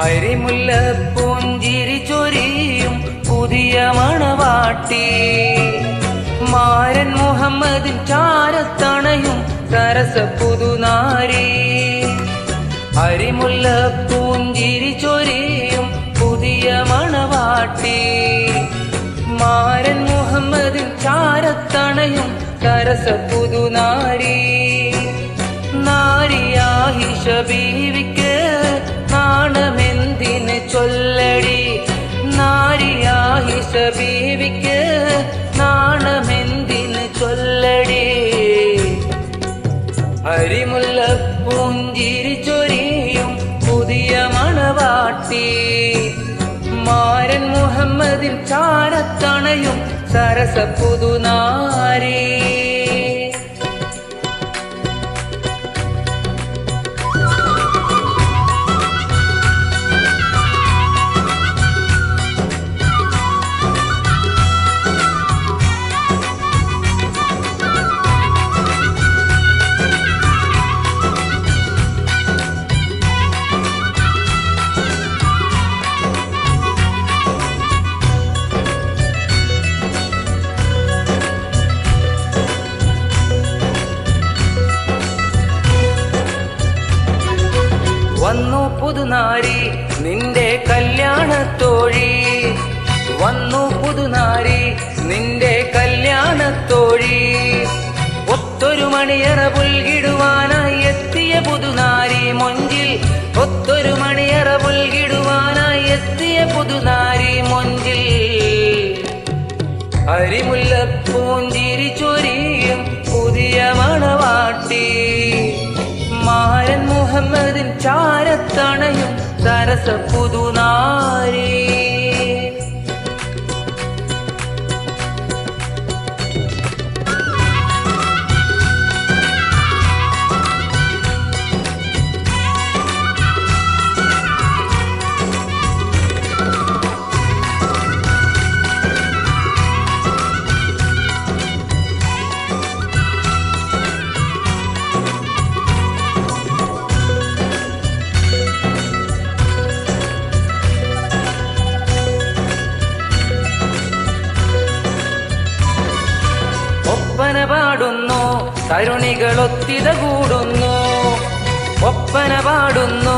അരിമുല്ല പുഞ്ചിരി ചൊരിയും പുതിയ മണവാട്ടി മാരൻ മുഹമ്മദിൻ ചാരത്തണയും സരസ പുതുനാരി. അരിമുല്ല പുഞ്ചിരി ചൊരിയും പുതിയ മണവാട്ടി മാരൻ മുഹമ്മദിൻ ചാരത്തണയും സരസ പുതുനാരി. നാരിയായിഷ ബീവിക്ക് നാണമെന്തിന് ചൊല്ലടി, നാരിയായിഷ ബീവിക്ക് നാണമെന്തിന് ചൊല്ലടി. അരിമുല്ല പുഞ്ചിരി ചൊരിയും പുതിയ മണവാട്ടി മാരൻ മുഹമ്മദിൻ ചാരത്തണയും സരസ പുതുനാരി. വന്നു പുതുനാരി നിന്റെ കല്യാണത്തോഴി, വന്നു പുതുനാരി നിന്റെ കല്യാണത്തോഴി. ഒത്തൊരു മണിയറ പുൽകിടുവാനായി എത്തിയ പുതുനാരി മൊഞ്ചിൽ, ഒത്തൊരു മണിയറ പുൽകിടുവാനായി എത്തിയ പുതുനാരി മൊഞ്ചിൽ. അരിമുല്ല പൂഞ്ചിരി ചൊരിയും പുതിയ മണവാട്ടി മാരൻ മുഹമ്മദിൻ ചാരത്തണയും സരസ പുതുനാരി. ഒപ്പന പാടുന്നു തരുണികളൊത്തിത കൂടുന്നു, ഒപ്പന പാടുന്നു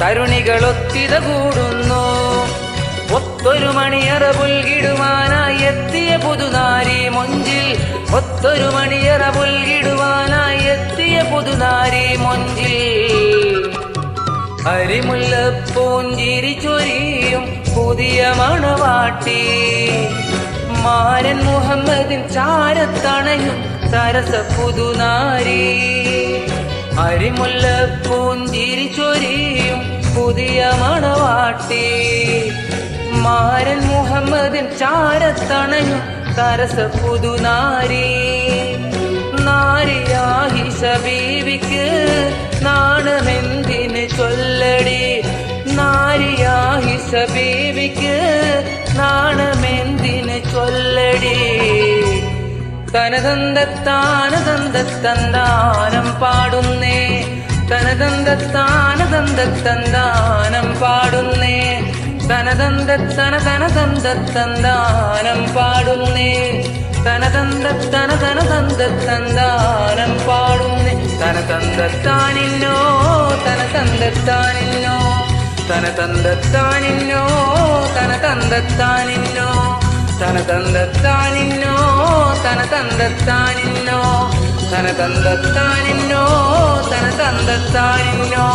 തരുണികളൊത്തിത കൂടുന്നു. ഒത്തൊരു മണിയറ പുൽകിടുവാനായി എത്തിയ പുതുനാരി മൊഞ്ചിൽ, ഒത്തൊരു മണിയറ പുൽകിടുവാനായി എത്തിയ പുതുനാരി മൊഞ്ചിൽ. അരിമുല്ല പൂഞ്ചിരി ചൊരിയും പുതിയ മണവാട്ടി മാരൻ മുഹമ്മദിൻ ചാരത്തണയും സരസ പുതുനാരി. അരിമുല്ല പൂഞ്ചിരി ചൊരിയും പുതിയ മണവാട്ടി മാരൻ മുഹമ്മദിൻ ചാരത്തണയും സരസ പുതുനാരി. നാരിയായിഷ ബീവിക്ക് നാണമെന്തിന് ചൊല്ലടി, നാരിയായിഷ ബീവിക്ക് നാണമെന്തിന് ചൊല്ലടി. തനതന്തത്താനതന്തത്തന്താനം പാടുന്നേ, തനതന്തത്താനതന്തത്തന്താനം പാടുന്നേ, തനതന്തത്തനതനതന്തത്തന്താനം പാടുന്നേ, തനതന്തത്തനതനതന്തത്തന്താനം പാടുന്നേ. തനതന്തത്താനിന്നോ തനതന്തത്താനിന്നോ, തനതന്തത്താനിന്നോ തനതന്തത്താനിന്നോ, തനതന്തത്താനിന്നോ തനതന്തത്താനിന്നോ, തനതന്തത്താനിന്നോ തനതന്തത്താനിന്നോ.